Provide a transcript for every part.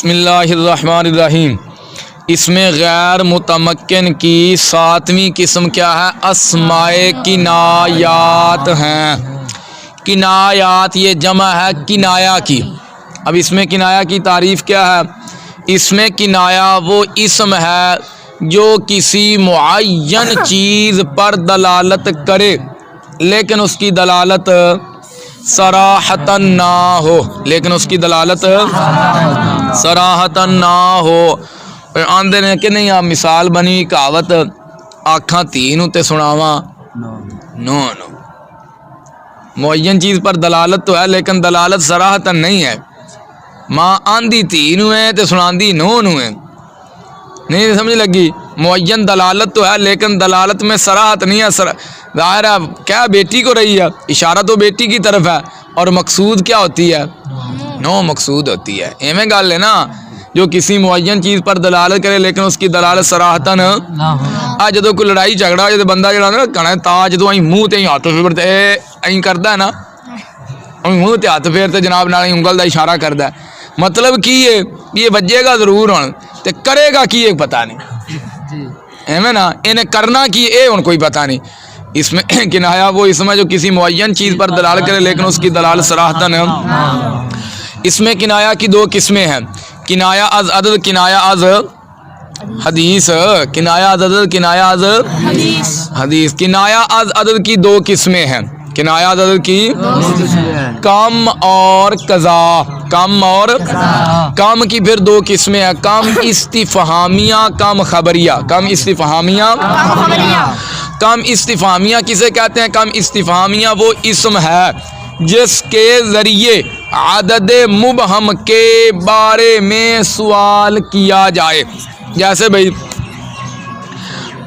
بسم اللہ الرحمن الرحیم۔ اس میں غیر متمکن کی ساتویں قسم کیا ہے؟ اسماء کنایات ہیں۔ کنایات یہ جمع ہے کنایا کی۔ اب اس میں کنایا کی تعریف کیا ہے؟ اس میں کنایا وہ اسم ہے جو کسی معین چیز پر دلالت کرے لیکن اس کی دلالت صراحتاً نہ ہو، لیکن اس کی دلالت صراحتاً نہ ہو۔ آندے نے کہ نہیں آپ مثال بنی کہاوت آکھاں تین تے سناواں نو معین چیز پر دلالت تو ہے لیکن دلالت صراحتاً نہیں ہے۔ ماں آندھی تین ہے تے سناندی نو ہے، نہیں سمجھ لگی؟ معین دلالت تو ہے لیکن دلالت میں صراحت نہیں ہے۔ ظاہر ہے کیا بیٹی کو رہی ہے، اشارہ تو بیٹی کی طرف ہے، اور مقصود کیا ہوتی ہے؟ نو مقصود ہوتی ہے۔ ایویں گل ہے نا، جو کسی معین چیز پر دلالت کرے لیکن اس کی دلالت صراحتاً آ جدو کوئی لڑائی جھگڑا جدو بندہ جڑا نا کہنا تا جدو ایں منہ تے ہاتھ پھیرتے ایں کردا ہے نا، منہ تے ہاتھ پھیرتے جناب نال انگل دا اشارہ کردا ہے، مطلب کی ہے یہ بجے گا ضرور ہن تے کرے گا کی ایک پتہ نہیں، ایویں نا انہیں کرنا کی اے ہن کوئی پتہ نہیں۔ اس میں کنایا وہ اسم ہے جو کسی معین چیز پر دلالت کرے لیکن اس کی دلالت صراحتاً ہے۔ اس میں کنایا کی دو قسمیں ہیں، کنایا از عدد، کنایا از حدیث۔ کنایا از عدد، کنایا از حدیث۔ کنایا از عدد کی دو قسمیں ہیں، کنایا از عدد کی کم اور قضا۔ کم اور کم کی پھر دو قسمیں ہیں، کم استفہامیہ، کم خبریہ۔ کم استفہامیہ، کم استفہامیہ کسے کہتے ہیں؟ کم استفہامیہ وہ اسم ہے جس کے ذریعے عدد مبہم کے بارے میں سوال کیا جائے۔ جیسے بھائی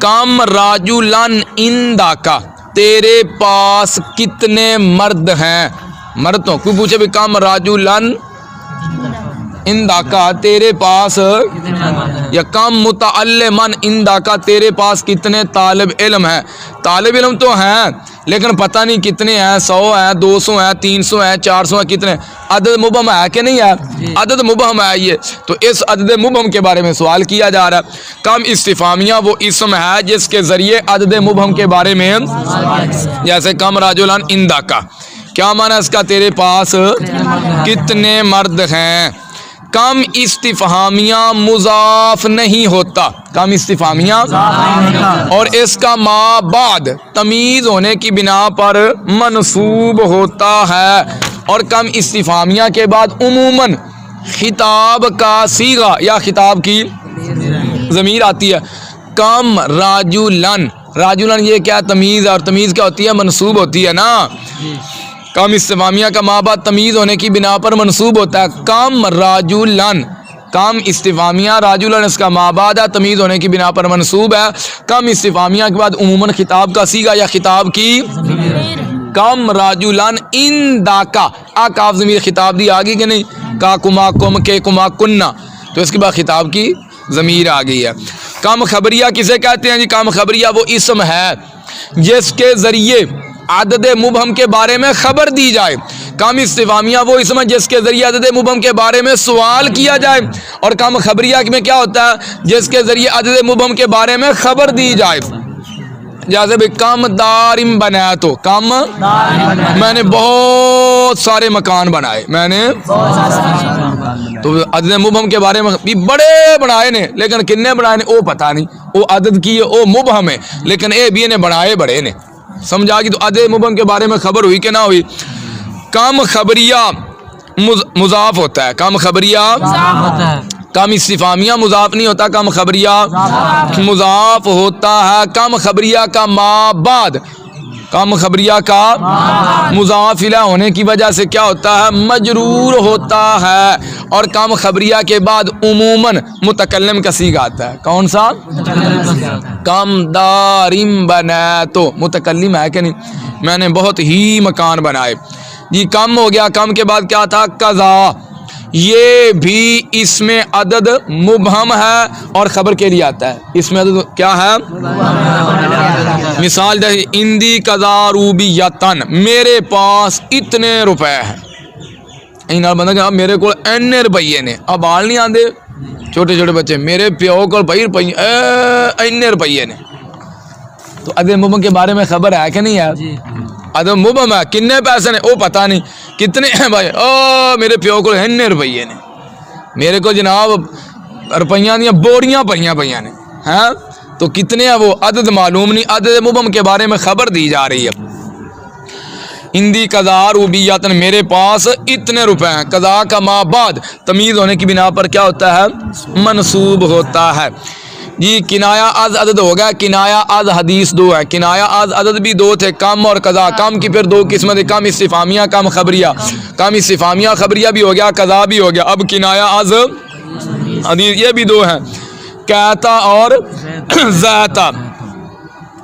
کم راجلن عندک، تیرے پاس کتنے مرد ہیں؟ مردوں کوئی پوچھے بھی کم راجلن عندک، تیرے پاس، یا کم متعلمن عندک، تیرے پاس کتنے طالب علم ہیں؟ طالب علم تو ہیں لیکن پتہ نہیں کتنے ہیں، 100 ہیں، 200 ہیں، 300 ہیں، 400 ہیں، کتنے؟ عدد مبہم ہے کہ نہیں ہے؟ عدد مبہم ہے یہ، تو اس عدد مبہم کے بارے میں سوال کیا جا رہا ہے۔ کم استفہامیہ وہ اسم ہے جس کے ذریعے عدد مبہم کے بارے میں، جیسے کم راجلن عندک، کیا معنی اس کا؟ تیرے پاس کتنے مرد ہیں۔ کم استفہامیہ مضاف نہیں ہوتا، کم استفہامیہ، اور اس کا ما بعد تمیز ہونے کی بنا پر منصوب ہوتا ہے، اور کم استفہامیہ کے بعد عموماً خطاب کا صیغہ یا خطاب کی ضمیر آتی ہے۔ کم راجلن، راجلن یہ کیا تمیز ہے، اور تمیز کیا ہوتی ہے؟ منصوب ہوتی ہے نا۔ کم استفہامیہ کا ما بعد تمیز ہونے کی بنا پر منصوب ہوتا ہے۔ کم راجلن، کم استفہامیہ، راجلن اس کا ما بعد ہے، تمیز ہونے کی بنا پر منصوب ہے۔ کم استفہامیہ کے بعد عموماً خطاب کا صیغہ یا خطاب کی، کم راجلن عندک، کاف ضمیر خطاب دی آگئی کہ نہیں؟ کا کما کم کے کما کننا، تو اس کے بعد خطاب کی ضمیر آ گئی ہے۔ کم خبریہ کسے کہتے ہیں جی؟ کم خبریہ وہ اسم ہے جس کے ذریعے عدد مبہم کے بارے میں خبر دی جائے۔ کم استفہامیہ وہ اسم ہے جس کے ذریعے عدد مبہم کے بارے میں سوال کیا جائے، اور کم خبریہ میں کیا ہوتا ہے؟ جس کے ذریعے عدد مبہم کے بارے میں خبر دی جائے۔ جیسے بھی کم دارم بنایا، تو کم میں نے بہت سارے مکان بنائے، میں نے تو عدد مبہم کے بارے میں بھی بڑے بنائے نے، لیکن کنے بنائے نے وہ پتہ نہیں، وہ عدد کی ہے، وہ مبہم ہے، لیکن اے بھی نے بنائے بڑے نے، سمجھا گی؟ تو عدد مبہم کے بارے میں خبر ہوئی کہ نہ ہوئی؟ کم خبریہ مضاف ہوتا ہے، کم خبریہ، کم استفہامیہ مضاف نہیں ہوتا، کم خبریہ مضاف ہوتا ہے۔ کم خبریہ کا ما بعد، کم خبریہ کا مضاف الیہ ہونے کی وجہ سے کیا ہوتا ہے؟ مجرور ہوتا ہے، اور کم خبریہ کے بعد عموماً متکلم کا صیغہ آتا ہے۔ کون سا؟ کم دارم بنیت، متکلم ہے کہ نہیں؟ میں نے بہت ہی مکان بنائے جی۔ کم ہو گیا، کم کے بعد کیا تھا؟ قضا، یہ بھی اس میں عدد مبہم ہے اور خبر کے لیے آتا ہے۔ اس میں عدد کیا ہے؟ مثال جیسے اندی قضا روبیتن، میرے پاس اتنے روپے ہیں، ਨਾਲ ਬੰਦਾ ਕਿ ਮੇਰੇ ਕੋਲ ਇੰਨੇ ਰੁਪਈਏ ਨੇ, ਆ ਬਾਲ ਨਹੀਂ ਆਉਂਦੇ ਛੋਟੇ ਛੋਟੇ ਬੱਚੇ, ਮੇਰੇ ਪਿਓ ਕੋਲ भाई रुपये ਇੰਨੇ ਰੁਪਈਏ ਨੇ। तो अदब मुबम के बारे में खबर है कि नहीं है? अदब मुबम है, किन्ने पैसे ने वो पता नहीं, कितने हैं भाई, ओ मेरे प्यो को इन्ने रुपये ने, मेरे को जनाब रुपया दियाँ बोरियाँ पईयाँ पईयाँ ने हैं, तो कितने हैं वो अदद मालूम नहीं। अदद मुबम के बारे में खबर दी जा रही है। हिंदी कज़ा रूबियतन, मेरे पास इतने रुपए हैं। कज़ा का माँ बाद तमीज़ होने की बिना पर क्या होता है? मनसूब होता है जी। किनाया अज अदद हो गया, किनाया अज हदीस दो है, किनाया अज अदद भी दो थे, कम और कज़ा। कम की फिर दो किस्में, कम इस्तिफामिया, कम खबरिया। कम इस्तिफामिया खबरिया भी हो गया, कज़ा भी हो गया। अब किनाया अज हदीस ये भी दो हैं, कहता और ज़ाता।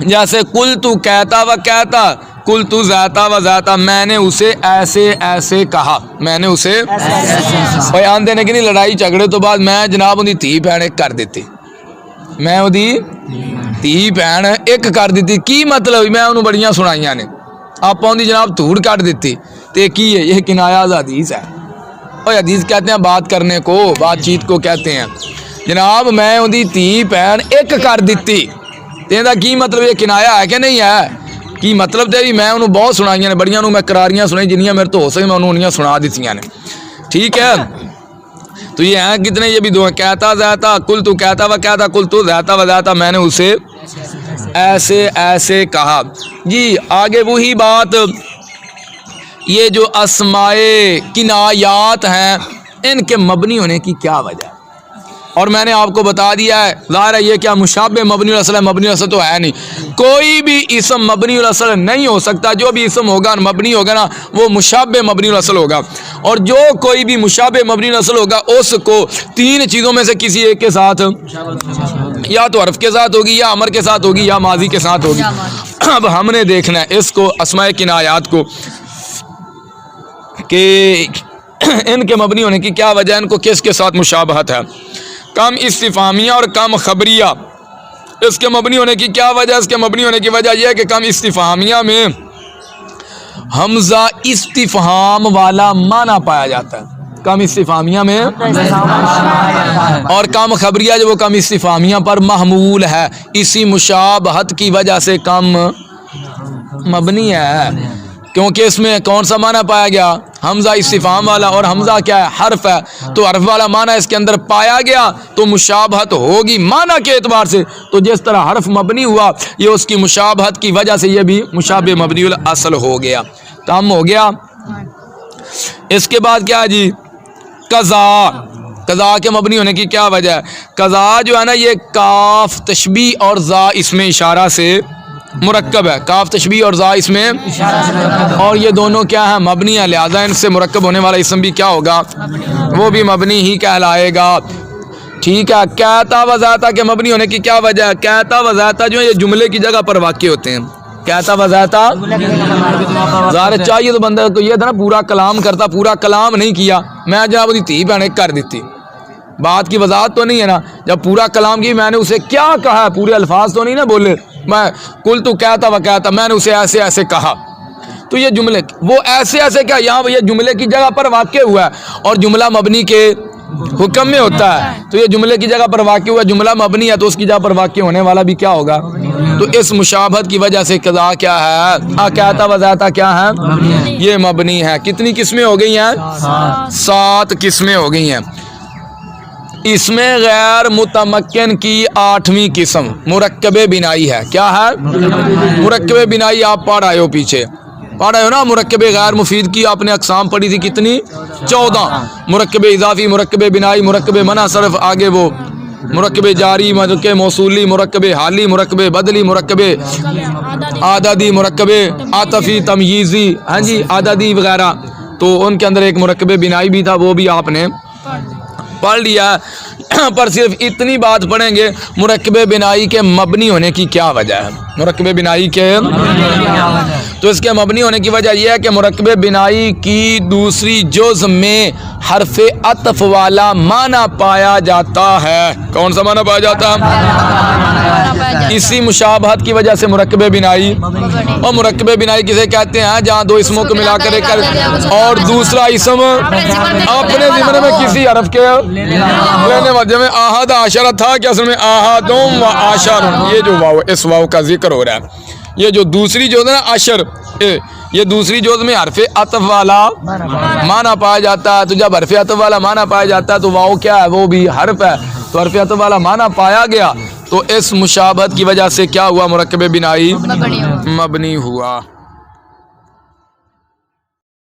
जैसे कुल तू कहता व कहता, कुल तू ज़ाता व ज़ाता, मैंने उसे ऐसे ऐसे कहा, मैंने उसे बयान देने की नहीं, लड़ाई झगड़े तो बाद मैं जनाब उनकी धी भैन एक कर देती, मैं उदी धी भैन एक कर दी। की मतलब मैं उन्होंने बड़ियां सुनाइया ने, आप उनकी जनाब धूड़ कट दी। तो की है? यह किनाया हदीस है। और हदीस कहते हैं बात करने को, बातचीत को कहते हैं। जनाब मैं उनकी धी भैन एक कर दी, तो की मतलब ये किनाया है कि नहीं है? की मतलब तो भी मैं उन्होंने बहुत सुनाइया ने, बड़ियां मैं करारियां सुनाई, जिन्नियां मेरे तो हो सके मैं उन्होंने सुना दित्तियां ने। ठीक है, तो ये हैं कितने? ये भी दो हैं, कहता ज़ाता, कुल तू कहता व कहता, कुल तू ज़ाता व ज़ाता, मैंने उसे ऐसे ऐसे कहा जी। आगे वही बात, ये जो अस्माए किनायात हैं, इनके मबनी होने की क्या वजह है? और मैंने आपको बता दिया है, ज़ाहिर है ये क्या मुशाबे मबनी असल है? मबनी असल तो है नहीं, कोई भी इसम मबनी असल नहीं हो सकता। जो भी इसम होगा मबनी होगा ना, वो मुशाबे मबनी असल होगा। और जो कोई भी मुशाबे मबनी असल होगा, उसको तीन चीज़ों में से किसी एक के साथ, या तो हर्फ के साथ होगी, या अमर के साथ होगी, या माजी के साथ होगी। अब हमने देखना है इसको, अस्माए किनायात को, कि इनके मबनी होने की क्या वजह है, इनको किसके साथ मुशाबहत है? कम इस्तिफामिया और कम खबरिया, इसके मबनी होने की क्या वजह? इसके मबनी होने की वजह यह है कि कम इस्तिफामिया में हमजा इस्तिफहाम वाला माना पाया जाता है, कम इस्तिफामिया में, और कम खबरिया जो वो कम इस्तिफामिया पर महमूल है, इसी मुशाबहत की वजह से कम मबनी है। क्योंकि इसमें कौन सा माना पाया गया? हमजा इस्तिफाम वाला, और हमजा क्या है? हर्फ है, तो हर्फ वाला माना इसके अंदर पाया गया, तो मुशाबहत होगी माना के एतबार से। तो जिस तरह हर्फ मबनी हुआ, ये उसकी मुशाबहत की वजह से ये भी मुशाबे मबनी असल हो गया, काम हो गया। इसके बाद क्या जी? कज़ा। कज़ा के मबनी होने की क्या वजह है? कज़ा जो है ना, ये काफ तशबी और ज़ा इसमें इशारा से मुरक्कब है, काफ तशबी और ज़ा इसमें, और ये दोनों क्या है? मबनी है, लिहाजा इनसे मुरक्कब होने वाला इसम भी क्या होगा? वो भी मबनी ही कहलाएगा। ठीक है, कहता व ज़ाता के मबनी होने की क्या वजह है? कहता व ज़ाता जो है ये जुमले की जगह पर वाक़ई होते हैं। कहता व ज़ाता, ज़ाहिर चाहिए तो बंदा को ये था ना, पूरा कलाम करता, पूरा कलाम नहीं किया, मैं जनाब उसकी धी भैन कर देती, बात की वजाहत तो नहीं है ना। जब पूरा कलाम की, मैंने उसे क्या कहा, पूरे अल्फाज तो नहीं ना बोले, मैं कुल तो कहता व कहता, मैंने उसे ऐसे ऐसे कहा, तो ये जुमले, वो ऐसे ऐसे क्या, यहाँ ये जुमले की जगह पर वाक़ई हुआ है, और जुमला मबनी के हुक्म में होता है, तो ये जुमले की जगह पर वाक़ई हुआ, जुमला मबनी है तो उसकी जगह पर वाक़ई होने वाला भी क्या होगा? तो इस मुशाबहत की वजह से कज़ा क्या है? कहता व ज़ाता क्या है? ये मबनी है। कितनी किस्में हो गई हैं? 7 किस्में हो गई हैं। इसमें गैर मुतमक्किन की 8वीं किस्म मुरक्कबे बिनाई है। क्या है? मुरक्कबे बिनाई आप पढ़ आए हो, पीछे पढ़ आए हो ना। मुरक्कबे गैर मुफीद की आपने अक़साम पढ़ी थी, कितनी? 14। मुरक्कबे इज़ाफ़ी, मुरक्कबे बिनाई, मुरक्कबे मना सरफ, आगे वो मुरक्कबे जारी, मुरक्कबे मौसूली, मुरक्कबे हाली, मुरक्कबे बदली, मुरक्कबे आददी, मुरक्कबे आतफ़ी तमयीज़ी, हाँ जी, आददी वगैरह। तो उनके अंदर एक मुरक्कबे बिनाई भी था, वो भी आपने पढ़ लिया। पर सिर्फ इतनी बात पढ़ेंगे, मुरक्कबे बिनाई के मबनी होने की क्या वजह है? मुरक्कबे बिनाई के, तो इसके मबनी होने की वजह यह है कि मुरक्कबे बिनाई की दूसरी जुज़ में حرف عطف والا معنی پایا جاتا ہے. کون سا معنی پایا جاتا ہے؟ اسی مشابہت کی وجہ سے مرکب بنائی. اور مرکب بنائی کسے کہتے ہیں؟ جہاں دو اسموں کو ملا کر اور دوسرا اسم اپنے ضمن میں کسی حرف کے لینے والے. میں آہد عشرہ تھا کہ اصل میں آہدم و عشر، یہ جو واو اس واو کا ذکر ہو رہا ہے. یہ جو دوسری جو ہے نا عشر، یہ دوسری جوز میں حرف عطف والا معنی پایا جاتا ہے. تو جب حرف عطف والا معنی پایا جاتا ہے تو واو کیا ہے؟ وہ بھی حرف ہے. تو حرف عطف والا معنی پایا گیا تو اس مشابہت کی وجہ سے کیا ہوا؟ مرکب بنائی مبنی ہوا.